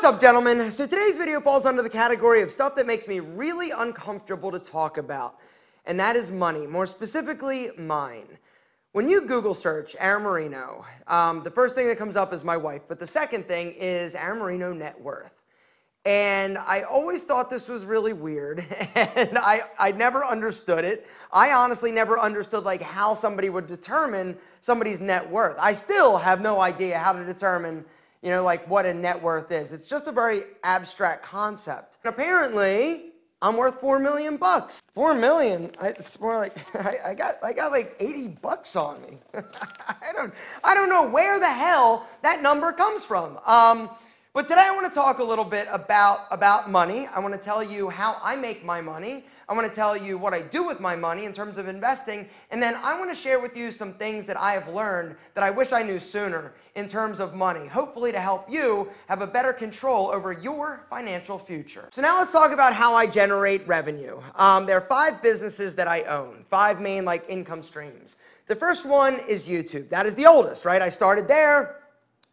up, gentlemen? So today's video falls under the category of stuff that makes me really uncomfortable to talk about, and that is money, more specifically mine. When you Google search Aaron Marino, the first thing that comes up is my wife, but the second thing is Aaron Marino net worth. And I always thought this was really weird, and I never understood it. I honestly never understood like how somebody would determine somebody's net worth. I still have no idea how to determine, you know, like what a net worth is. It's just a very abstract concept. And apparently, I'm worth $4 million. $4 million? It's more like I got like $80 on me. I don't know where the hell that number comes from. But today I want to talk a little bit about money. I want to tell you how I make my money. I want to tell you what I do with my money in terms of investing. And then I want to share with you some things that I have learned that I wish I knew sooner in terms of money, hopefully to help you have a better control over your financial future. So now let's talk about how I generate revenue. There are 5 businesses that I own, 5 main like income streams. The first one is YouTube. That is the oldest, right? I started there.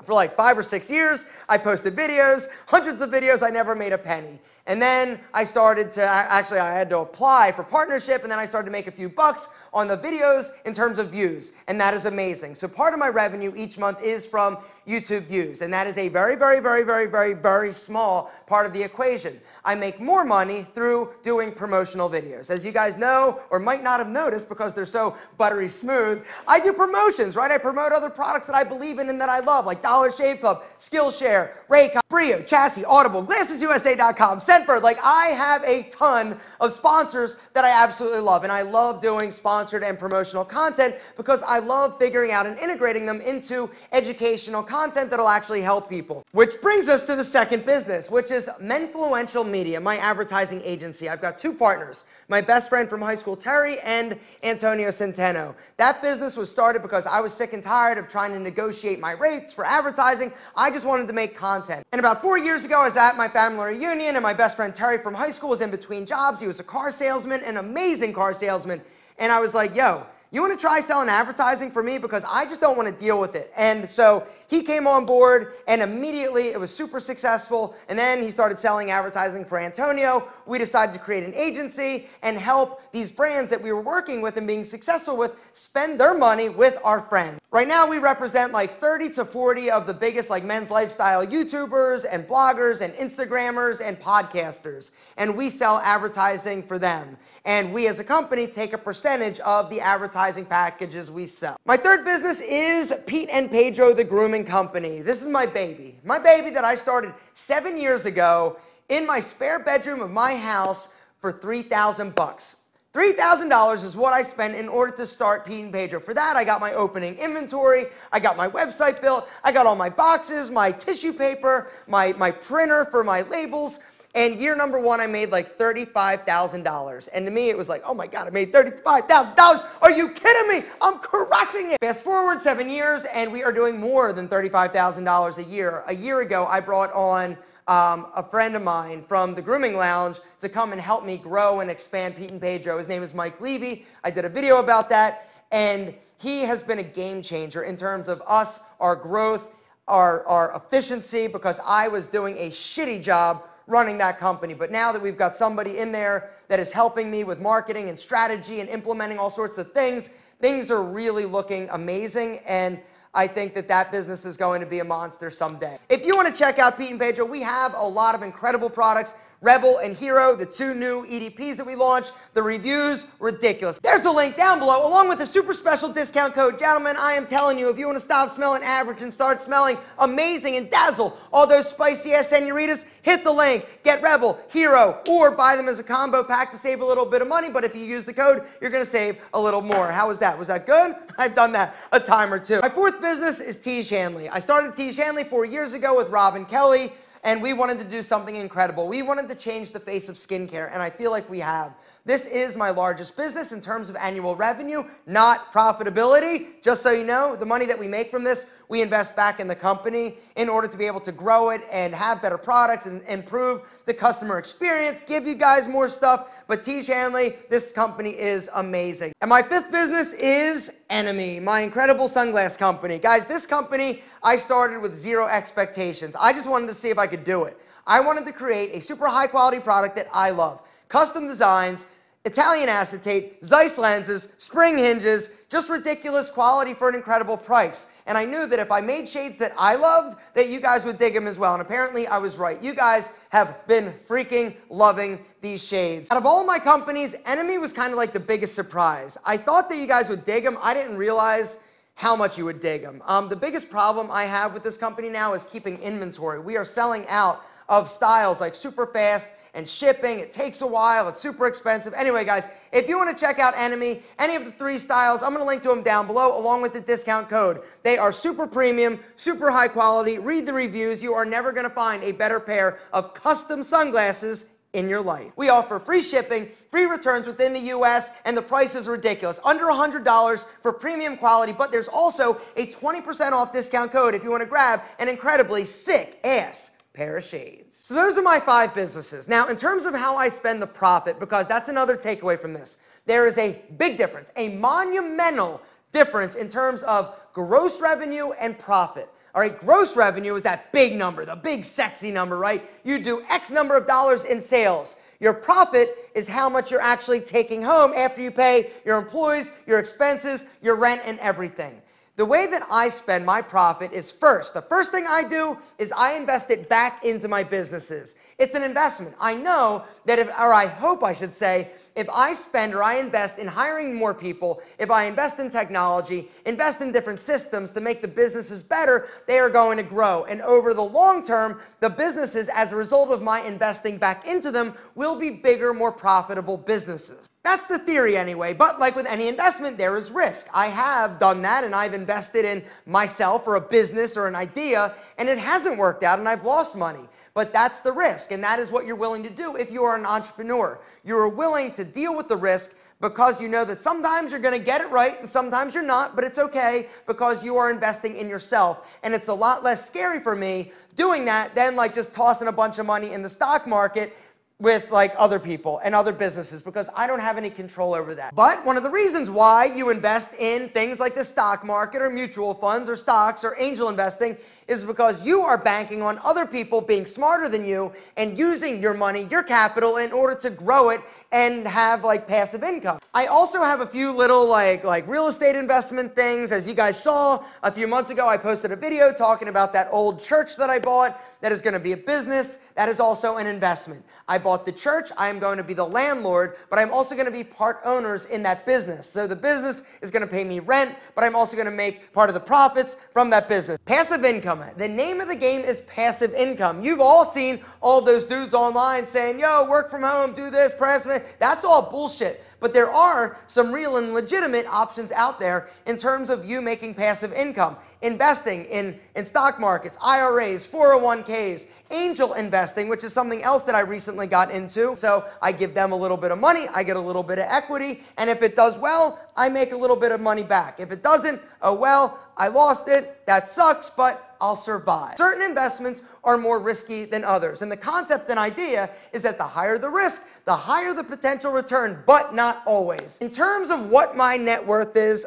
For like 5 or 6 years, I posted videos, hundreds of videos, I never made a penny. And then I started to, actually I had to apply for partnership, and then I started to make a few bucks on the videos in terms of views, and that is amazing. So part of my revenue each month is from YouTube views, and that is a very, very, very, very, very, very small part of the equation. I make more money through doing promotional videos. As you guys know, or might not have noticed because they're so buttery smooth, I do promotions, right? I promote other products that I believe in and that I love, like Dollar Shave Club, Skillshare, Raycon, Brio, Chassis, Audible, GlassesUSA.com, Scentbird. Like, I have a ton of sponsors that I absolutely love, and I love doing sponsored and promotional content because I love figuring out and integrating them into educational content that'll actually help people. Which brings us to the second business, which is Menfluential Media, my advertising agency. I've got 2 partners, my best friend from high school, Terry, and Antonio Centeno. That business was started because I was sick and tired of trying to negotiate my rates for advertising. I just wanted to make content. And about 4 years ago, I was at my family reunion, and my best friend Terry from high school was in between jobs. He was a car salesman, an amazing car salesman. And I was like, yo, you want to try selling advertising for me? Because I just don't want to deal with it. And so he came on board, and immediately it was super successful. And then he started selling advertising for Antonio. We decided to create an agency and help these brands that we were working with and being successful with spend their money with our friends. Right now, we represent like 30 to 40 of the biggest like men's lifestyle YouTubers and bloggers and Instagrammers and podcasters. And we sell advertising for them. And we as a company take a percentage of the advertising packages we sell. My third business is Pete and Pedro, the grooming company. This is my baby that I started 7 years ago in my spare bedroom of my house for $3,000. $3,000 is what I spent in order to start Pete and Pedro. For that, I got my opening inventory, I got my website built, I got all my boxes, my tissue paper, my printer for my labels. And year number 1, I made like $35,000. And to me, it was like, oh my God, I made $35,000. Are you kidding me? I'm crushing it. Fast forward 7 years, and we are doing more than $35,000 a year. A year ago, I brought on a friend of mine from the Grooming Lounge to come and help me grow and expand Pete and Pedro. His name is Mike Levy. I did a video about that, and he has been a game changer in terms of us, our growth, our efficiency, because I was doing a shitty job running that company. But now that we've got somebody in there that is helping me with marketing and strategy and implementing all sorts of things, things are really looking amazing, and I think that that business is going to be a monster someday. If you want to check out Pete and Pedro, we have a lot of incredible products. Rebel and Hero, the 2 new EDPs that we launched. The reviews, ridiculous. There's a link down below, along with a super special discount code. Gentlemen, I am telling you, if you want to stop smelling average and start smelling amazing and dazzle all those spicy ass senoritas, hit the link, get Rebel, Hero, or buy them as a combo pack to save a little bit of money. But if you use the code, you're going to save a little more. How was that? Was that good? I've done that a time or two. My fourth business is Tiege Hanley. I started Tiege Hanley 4 years ago with Robin Kelly, and we wanted to do something incredible. We wanted to change the face of skincare, and I feel like we have. This is my largest business in terms of annual revenue, not profitability. Just so you know, the money that we make from this, we invest back in the company in order to be able to grow it and have better products and improve the customer experience, give you guys more stuff. But Tiege Hanley, this company is amazing. And my fifth business is Enemy, my incredible sunglass company. Guys, this company, I started with zero expectations. I just wanted to see if I could do it. I wanted to create a super high quality product that I love. Custom designs, Italian acetate, Zeiss lenses, spring hinges, just ridiculous quality for an incredible price. And I knew that if I made shades that I loved, that you guys would dig them as well. And apparently I was right. You guys have been freaking loving these shades. Out of all my companies, Enemy was kind of like the biggest surprise. I thought that you guys would dig them. I didn't realize how much you would dig them. The biggest problem I have with this company now is keeping inventory. We are selling out of styles like super fast and shipping. It takes a while. It's super expensive. Anyway, guys, if you want to check out Enemy, any of the 3 styles, I'm going to link to them down below along with the discount code. They are super premium, super high quality. Read the reviews. You are never going to find a better pair of custom sunglasses in your life. We offer free shipping, free returns within the US, and the price is ridiculous. Under $100 for premium quality, but there's also a 20% off discount code if you want to grab an incredibly sick-ass pair of shades. So those are my 5 businesses. Now, in terms of how I spend the profit, because that's another takeaway from this, there is a big difference, a monumental difference in terms of gross revenue and profit. All right, gross revenue is that big number, the big sexy number, right? You do X number of dollars in sales. Your profit is how much you're actually taking home after you pay your employees, your expenses, your rent, and everything. The way that I spend my profit is the first thing I do is I invest it back into my businesses. It's an investment. I know that I hope I should say, if I spend or I invest in hiring more people, if I invest in technology, invest in different systems to make the businesses better, they are going to grow. And over the long term, the businesses, as a result of my investing back into them, will be bigger, more profitable businesses. That's the theory anyway, but like with any investment, there is risk. I have done that, and I've invested in myself or a business or an idea, and it hasn't worked out, and I've lost money. But that's the risk, and that is what you're willing to do if you are an entrepreneur. You are willing to deal with the risk because you know that sometimes you're going to get it right and sometimes you're not, but it's okay because you are investing in yourself. And it's a lot less scary for me doing that than like just tossing a bunch of money in the stock market with like other people and other businesses, because I don't have any control over that. But one of the reasons why you invest in things like the stock market or mutual funds or stocks or angel investing is because you are banking on other people being smarter than you and using your money, your capital, in order to grow it and have like passive income. I also have a few little like real estate investment things. As you guys saw a few months ago, I posted a video talking about that old church that I bought that is going to be a business. That is also an investment. I bought the church. I am going to be the landlord, but I'm also going to be part owners in that business. So the business is going to pay me rent, but I'm also going to make part of the profits from that business. Passive income. The name of the game is passive income. You've all seen all those dudes online saying, yo, work from home, do this, passive. That's all bullshit. But there are some real and legitimate options out there in terms of you making passive income. Investing in stock markets, IRAs, 401ks, angel investing, which is something else that I recently got into. So I give them a little bit of money, I get a little bit of equity, and if it does well, I make a little bit of money back. If it doesn't, oh well, I lost it, that sucks, but I'll survive. Certain investments are more risky than others. And the concept and idea is that the higher the risk, the higher the potential return, but not always. In terms of what my net worth is,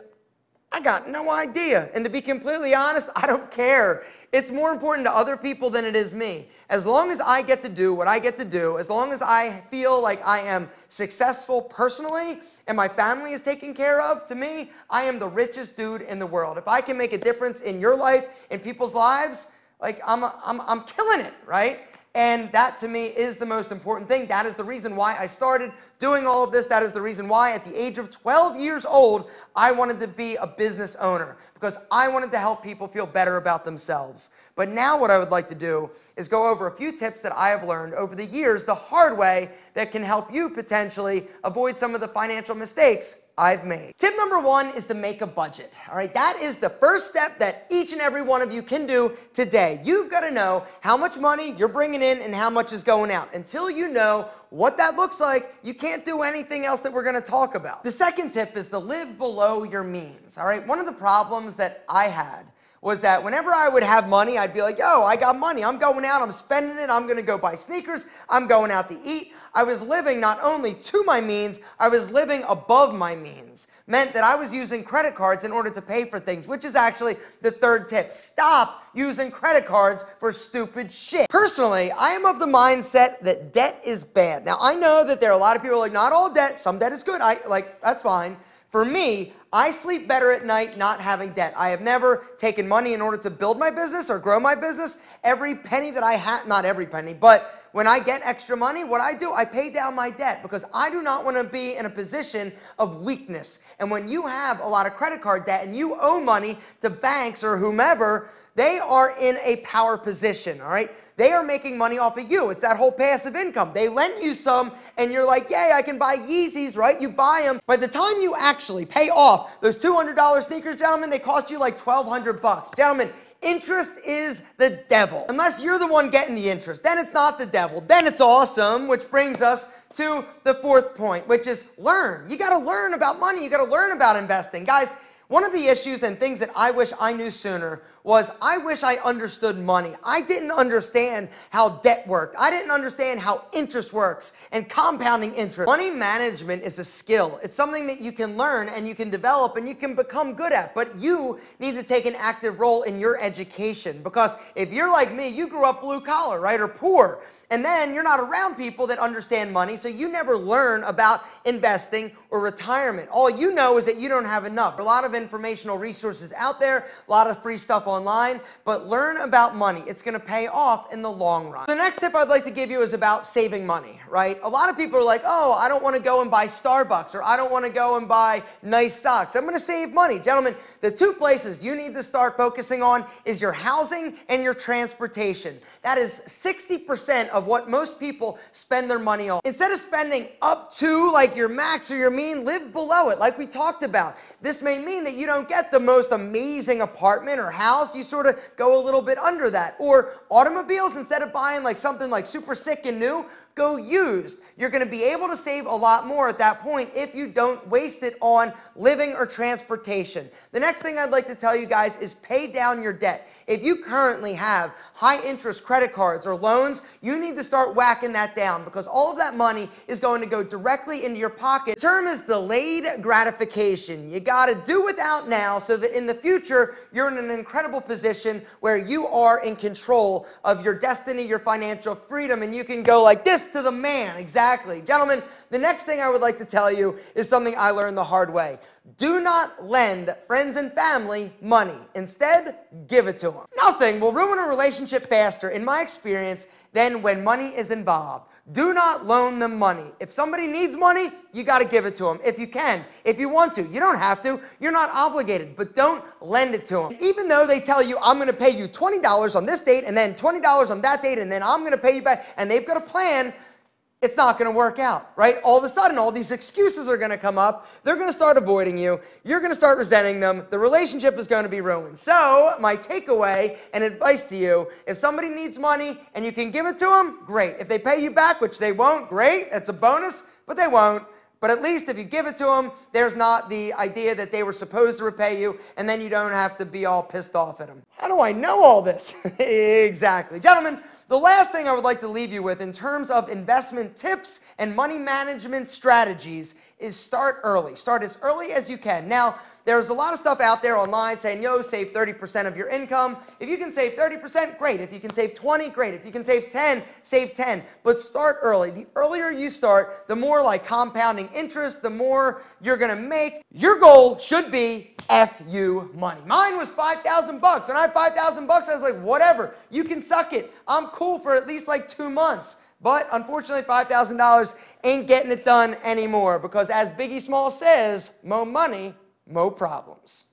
I got no idea. And to be completely honest, I don't care. It's more important to other people than it is me. As long as I get to do what I get to do, as long as I feel like I am successful personally and my family is taken care of, to me, I am the richest dude in the world. If I can make a difference in your life, in people's lives, like I'm killing it, right? And that to me is the most important thing. That is the reason why I started doing all of this. That is the reason why at the age of 12 years old, I wanted to be a business owner, because I wanted to help people feel better about themselves. But now what I would like to do is go over a few tips that I have learned over the years the hard way that can help you potentially avoid some of the financial mistakes I've made. Tip number one is to make a budget. All right, that is the first step that each and every one of you can do today. You've got to know how much money you're bringing in and how much is going out. Until you know what that looks like, you can't do anything else that we're going to talk about. The second tip is to live below your means. All right, one of the problems that I had was that whenever I would have money, I'd be like, yo, I got money. I'm going out. I'm spending it. I'm going to go buy sneakers. I'm going out to eat. I was living not only to my means, I was living above my means. Meant that I was using credit cards in order to pay for things, which is actually the third tip. Stop using credit cards for stupid shit. Personally, I am of the mindset that debt is bad. Now, I know that there are a lot of people like, not all debt. Some debt is good. That's fine. For me, I sleep better at night not having debt. I have never taken money in order to build my business or grow my business. Every penny that I have, not every penny, but when I get extra money, what I do, I pay down my debt because I do not want to be in a position of weakness. And when you have a lot of credit card debt and you owe money to banks or whomever, they are in a power position, all right? They are making money off of you. It's that whole passive income. They lend you some and you're like, yay, I can buy Yeezys, right? You buy them. By the time you actually pay off those $200 sneakers, gentlemen, they cost you like $1,200. Gentlemen, interest is the devil. Unless you're the one getting the interest, then it's not the devil. Then it's awesome, which brings us to the fourth point, which is learn. You got to learn about money. You got to learn about investing. Guys, one of the issues and things that I wish I knew sooner was I wish I understood money. I didn't understand how debt worked. I didn't understand how interest works and compounding interest. Money management is a skill. It's something that you can learn and you can develop and you can become good at, but you need to take an active role in your education because if you're like me, you grew up blue collar, right, or poor, and then you're not around people that understand money, so you never learn about investing or retirement. All you know is that you don't have enough. There are a lot of informational resources out there, a lot of free stuff online, but learn about money. It's going to pay off in the long run. The next tip I'd like to give you is about saving money, right? A lot of people are like, oh, I don't want to go and buy Starbucks, or I don't want to go and buy nice socks. I'm going to save money. Gentlemen, the two places you need to start focusing on is your housing and your transportation. That is 60% of what most people spend their money on. Instead of spending up to like your max or your mean, live below it like we talked about. This may mean that you don't get the most amazing apartment or house. You sort of go a little bit under that. Or automobiles, instead of buying like something like super sick and new, go used. You're going to be able to save a lot more at that point if you don't waste it on living or transportation. The next thing I'd like to tell you guys is pay down your debt. If you currently have high interest credit cards or loans, you need to start whacking that down because all of that money is going to go directly into your pocket. The term is delayed gratification. You got to do without now so that in the future, you're in an incredible position where you are in control of your destiny, your financial freedom, and you can go like this to the man. Exactly. Gentlemen, the next thing I would like to tell you is something I learned the hard way. Do not lend friends and family money. Instead, give it to them. Nothing will ruin a relationship faster, in my experience, than when money is involved. Do not loan them money. If somebody needs money, you got to give it to them. If you can, if you want to. You don't have to. You're not obligated, but don't lend it to them. Even though they tell you, I'm going to pay you $20 on this date and then $20 on that date and then I'm going to pay you back, and they've got a plan, it's not going to work out, right? All of a sudden, all these excuses are going to come up. They're going to start avoiding you. You're going to start resenting them. The relationship is going to be ruined. So my takeaway and advice to you, if somebody needs money and you can give it to them, great. If they pay you back, which they won't, great. That's a bonus, but they won't. But at least if you give it to them, there's not the idea that they were supposed to repay you, and then you don't have to be all pissed off at them. How do I know all this? Exactly. Gentlemen, the last thing I would like to leave you with in terms of investment tips and money management strategies is start early. Start as early as you can. Now, there's a lot of stuff out there online saying, yo, save 30% of your income. If you can save 30%, great. If you can save 20, great. If you can save 10, save 10. But start early. The earlier you start, the more like compounding interest, the more you're going to make. Your goal should be FU money. Mine was $5,000. When I had $5,000, I was like, whatever. You can suck it. I'm cool for at least like 2 months. But unfortunately, $5,000 ain't getting it done anymore because as Biggie Smalls says, mo money, mo problems.